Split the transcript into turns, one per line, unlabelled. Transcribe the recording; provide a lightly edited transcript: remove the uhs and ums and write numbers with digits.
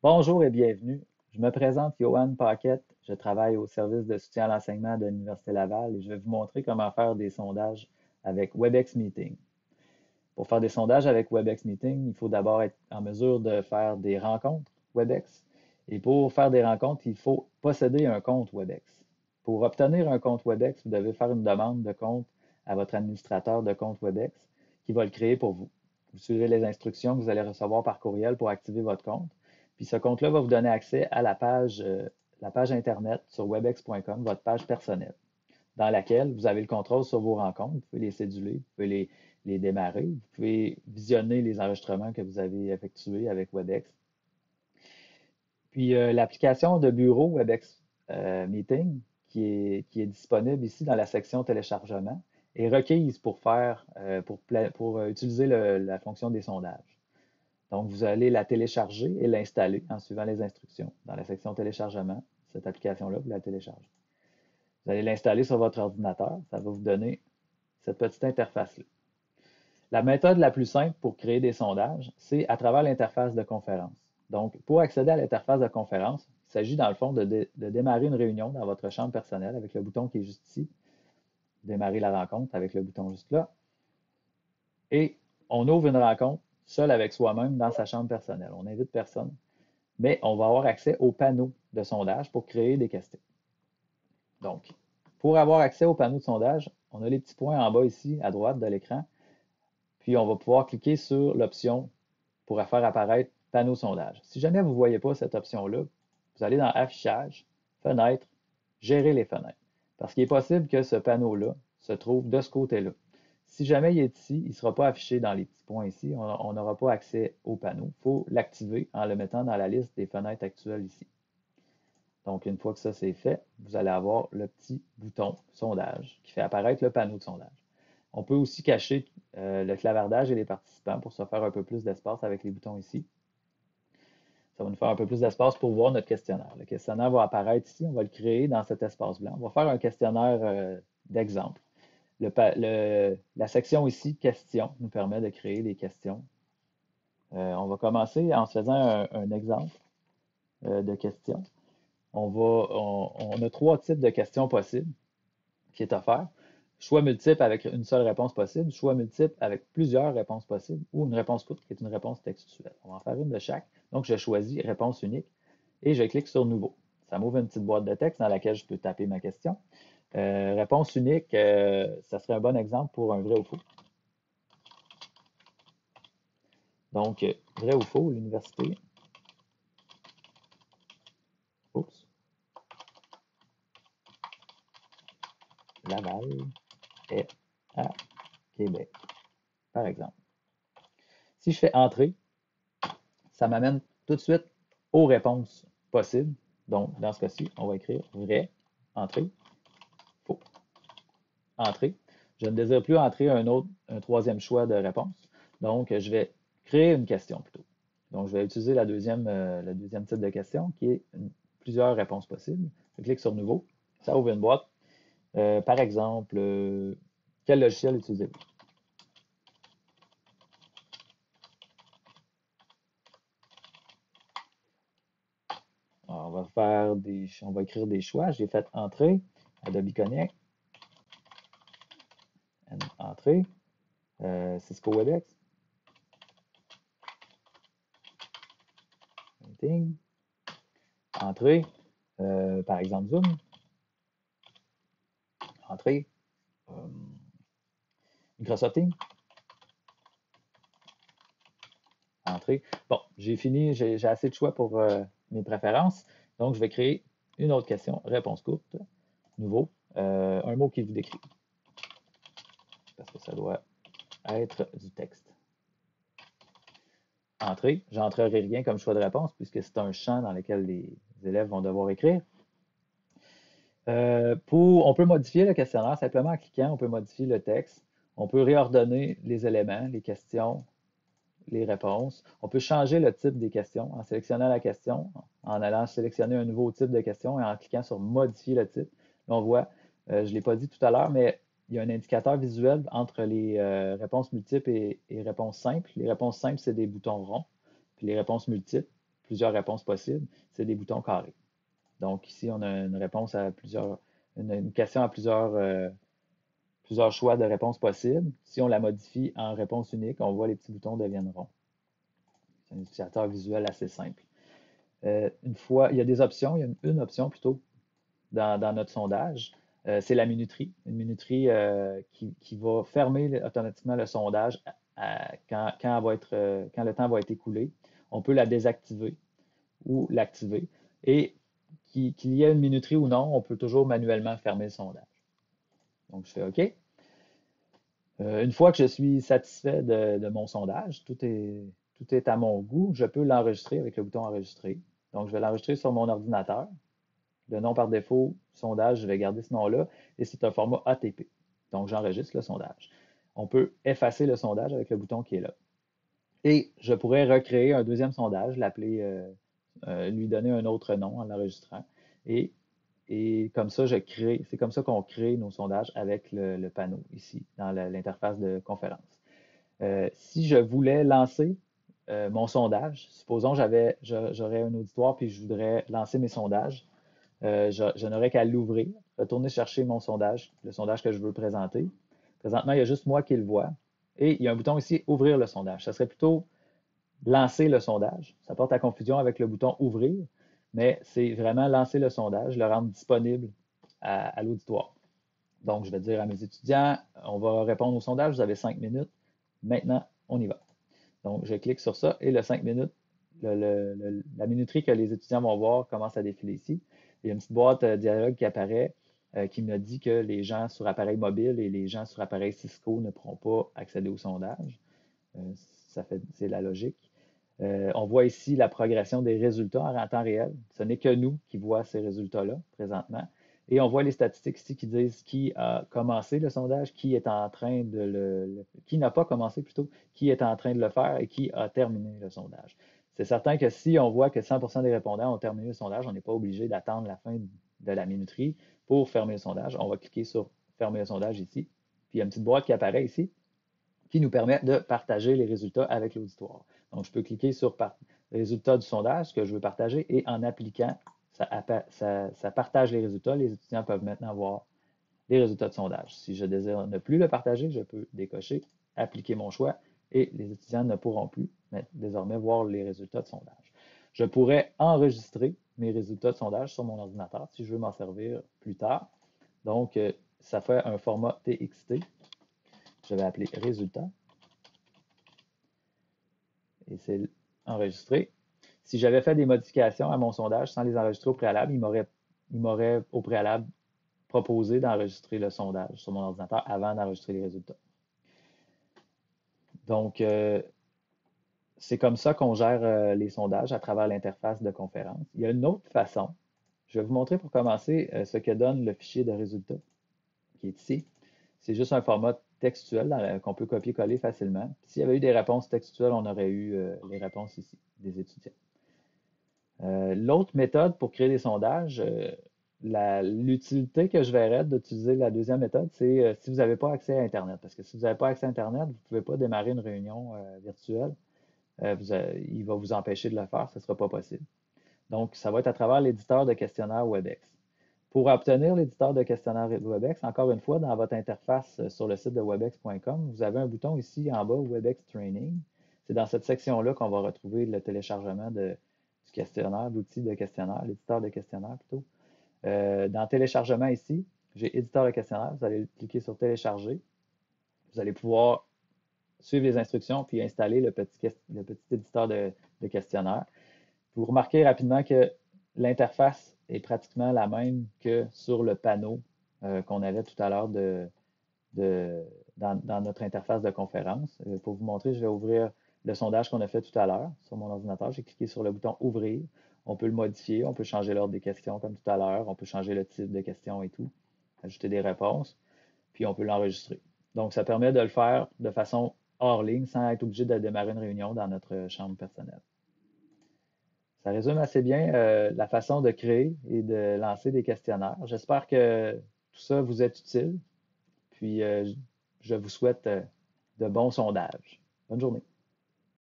Bonjour et bienvenue. Je me présente Johan Paquette. Je travaille au service de soutien à l'enseignement de l'Université Laval et je vais vous montrer comment faire des sondages avec WebEx Meeting. Pour faire des sondages avec WebEx Meeting, il faut d'abord être en mesure de faire des rencontres WebEx. Et pour faire des rencontres, il faut posséder un compte WebEx. Pour obtenir un compte WebEx, vous devez faire une demande de compte à votre administrateur de compte WebEx qui va le créer pour vous. Vous suivez les instructions que vous allez recevoir par courriel pour activer votre compte. Puis ce compte-là va vous donner accès à la page Internet sur webex.com, votre page personnelle, dans laquelle vous avez le contrôle sur vos rencontres. Vous pouvez les céduler, vous pouvez les démarrer, vous pouvez visionner les enregistrements que vous avez effectués avec WebEx. Puis l'application de bureau WebEx Meeting, qui est disponible ici dans la section téléchargement, est requise pour utiliser la fonction des sondages. Donc, vous allez la télécharger et l'installer en suivant les instructions. Dans la section téléchargement, cette application-là, vous la téléchargez. Vous allez l'installer sur votre ordinateur. Ça va vous donner cette petite interface-là. La méthode la plus simple pour créer des sondages, c'est à travers l'interface de conférence. Donc, pour accéder à l'interface de conférence, il s'agit dans le fond de démarrer une réunion dans votre chambre personnelle avec le bouton qui est juste ici. Démarrer la rencontre avec le bouton juste là. Et on ouvre une rencontre seul avec soi-même dans sa chambre personnelle. On n'invite personne, mais on va avoir accès au panneau de sondage pour créer des questions. Donc, pour avoir accès au panneau de sondage, on a les petits points en bas ici, à droite de l'écran, puis on va pouvoir cliquer sur l'option pour faire apparaître panneau sondage. Si jamais vous ne voyez pas cette option-là, vous allez dans Affichage, Fenêtres, Gérer les fenêtres. Parce qu'il est possible que ce panneau-là se trouve de ce côté-là. Si jamais il est ici, il ne sera pas affiché dans les petits points ici. On n'aura pas accès au panneau. Il faut l'activer en le mettant dans la liste des fenêtres actuelles ici. Donc, une fois que ça c'est fait, vous allez avoir le petit bouton sondage qui fait apparaître le panneau de sondage. On peut aussi cacher le clavardage et les participants pour se faire un peu plus d'espace avec les boutons ici. Ça va nous faire un peu plus d'espace pour voir notre questionnaire. Le questionnaire va apparaître ici, on va le créer dans cet espace blanc. On va faire un questionnaire d'exemple. La section ici, questions, nous permet de créer des questions. On va commencer en se faisant un exemple de questions. On a trois types de questions possibles qui est offert. Choix multiple avec une seule réponse possible, choix multiple avec plusieurs réponses possibles, ou une réponse courte qui est une réponse textuelle. On va en faire une de chaque. Donc, je choisis réponse unique et je clique sur Nouveau. Ça m'ouvre une petite boîte de texte dans laquelle je peux taper ma question. Réponse unique, ça serait un bon exemple pour un vrai ou faux. Donc, vrai ou faux, l'université. Oups. Laval est à Québec, par exemple. Si je fais Entrée, ça m'amène tout de suite aux réponses possibles. Donc, dans ce cas-ci, on va écrire vrai, entrée, faux, entrée. Je ne désire plus entrer un troisième choix de réponse. Donc, je vais créer une question plutôt. Donc, je vais utiliser le deuxième type de question qui est plusieurs réponses possibles. Je clique sur Nouveau. Ça ouvre une boîte. Par exemple, quel logiciel utilisez-vous? Alors, on va écrire des choix. J'ai fait Entrée, Adobe Connect, Entrée, Cisco WebEx, Meeting, Entrée, par exemple Zoom, Entrée, Microsoft Teams, Entrée. Bon, j'ai fini, j'ai assez de choix pour mes préférences. Donc, je vais créer une autre question, réponse courte, nouveau, un mot qui vous décrit. Parce que ça doit être du texte. Entrée, j'entrerai rien comme choix de réponse puisque c'est un champ dans lequel les élèves vont devoir écrire. On peut modifier le questionnaire simplement en cliquant, on peut modifier le texte, on peut réordonner les éléments, les questions, les réponses. On peut changer le type des questions en sélectionnant la question, en allant sélectionner un nouveau type de question et en cliquant sur modifier le type. Là, on voit, je ne l'ai pas dit tout à l'heure, mais il y a un indicateur visuel entre les réponses multiples et réponses simples. Les réponses simples, c'est des boutons ronds, puis les réponses multiples, plusieurs réponses possibles, c'est des boutons carrés. Donc ici, on a une réponse à une question à plusieurs choix de réponses possibles. Si on la modifie en réponse unique, on voit les petits boutons deviennent ronds. C'est un utilisateur visuel assez simple. Il y a des options, il y a une option plutôt dans notre sondage. C'est la minuterie. Une minuterie qui va fermer automatiquement le sondage quand le temps va être écoulé. On peut la désactiver ou l'activer. Et qu'il y ait une minuterie ou non, on peut toujours manuellement fermer le sondage. Donc, je fais OK. Une fois que je suis satisfait de mon sondage, tout est à mon goût, je peux l'enregistrer avec le bouton enregistrer. Donc, je vais l'enregistrer sur mon ordinateur. Le nom par défaut, sondage, je vais garder ce nom-là et c'est un format ATP. Donc, j'enregistre le sondage. On peut effacer le sondage avec le bouton qui est là. Et je pourrais recréer un deuxième sondage, lui donner un autre nom en l'enregistrant. Et comme ça, c'est comme ça qu'on crée nos sondages avec le panneau ici, dans l'interface de conférence. Si je voulais lancer mon sondage, supposons j'aurais un auditoire puis je voudrais lancer mes sondages, je n'aurais qu'à l'ouvrir, retourner chercher mon sondage, le sondage que je veux présenter. Présentement, il y a juste moi qui le vois. Et il y a un bouton ici, ouvrir le sondage. Ça serait plutôt lancer le sondage. Ça porte à confusion avec le bouton ouvrir, mais c'est vraiment lancer le sondage, le rendre disponible à l'auditoire. Donc, je vais dire à mes étudiants, on va répondre au sondage, vous avez 5 minutes. Maintenant, on y va. Donc, je clique sur ça et le 5 minutes, la minuterie que les étudiants vont voir commence à défiler ici. Il y a une petite boîte dialogue qui apparaît qui me dit que les gens sur appareil mobile et les gens sur appareil Cisco ne pourront pas accéder au sondage. C'est la logique. On voit ici la progression des résultats en temps réel. Ce n'est que nous qui voyons ces résultats-là présentement. Et on voit les statistiques ici qui disent qui a commencé le sondage, qui est en train qui n'a pas commencé plutôt, qui est en train de le faire et qui a terminé le sondage. C'est certain que si on voit que 100% des répondants ont terminé le sondage, on n'est pas obligé d'attendre la fin de la minuterie pour fermer le sondage. On va cliquer sur fermer le sondage ici. Puis il y a une petite boîte qui apparaît ici qui nous permet de partager les résultats avec l'auditoire. Donc, je peux cliquer sur résultats du sondage, ce que je veux partager, et en appliquant, ça partage les résultats. Les étudiants peuvent maintenant voir les résultats de sondage. Si je désire ne plus le partager, je peux décocher, appliquer mon choix, et les étudiants ne pourront plus désormais voir les résultats de sondage. Je pourrais enregistrer mes résultats de sondage sur mon ordinateur si je veux m'en servir plus tard. Donc, ça fait un format TXT. Je vais appeler résultat. Et c'est enregistré. Si j'avais fait des modifications à mon sondage sans les enregistrer au préalable, il m'aurait au préalable proposé d'enregistrer le sondage sur mon ordinateur avant d'enregistrer les résultats. Donc, c'est comme ça qu'on gère les sondages à travers l'interface de conférence. Il y a une autre façon. Je vais vous montrer pour commencer ce que donne le fichier de résultats qui est ici. C'est juste un format textuel qu'on peut copier-coller facilement. S'il y avait eu des réponses textuelles, on aurait eu les réponses ici des étudiants. L'autre méthode pour créer des sondages, l'utilité que je verrais d'utiliser la deuxième méthode, c'est si vous n'avez pas accès à Internet. Parce que si vous n'avez pas accès à Internet, vous ne pouvez pas démarrer une réunion virtuelle. Il va vous empêcher de le faire, ce ne sera pas possible. Donc, ça va être à travers l'éditeur de questionnaire WebEx. Pour obtenir l'éditeur de questionnaire WebEx, encore une fois, dans votre interface sur le site de webex.com, vous avez un bouton ici en bas, WebEx Training. C'est dans cette section-là qu'on va retrouver le téléchargement du questionnaire, d'outils de questionnaire, l'éditeur de questionnaire plutôt. Dans téléchargement ici, j'ai éditeur de questionnaire. Vous allez cliquer sur télécharger. Vous allez pouvoir suivre les instructions puis installer le petit éditeur de questionnaire. Vous remarquez rapidement que l'interface est pratiquement la même que sur le panneau qu'on avait tout à l'heure dans notre interface de conférence. Pour vous montrer, je vais ouvrir le sondage qu'on a fait tout à l'heure sur mon ordinateur. J'ai cliqué sur le bouton Ouvrir. On peut le modifier, on peut changer l'ordre des questions comme tout à l'heure, on peut changer le type de questions et tout, ajouter des réponses, puis on peut l'enregistrer. Donc, ça permet de le faire de façon hors ligne sans être obligé de démarrer une réunion dans notre chambre personnelle. Ça résume assez bien la façon de créer et de lancer des questionnaires. J'espère que tout ça vous est utile. Puis, je vous souhaite de bons sondages. Bonne journée.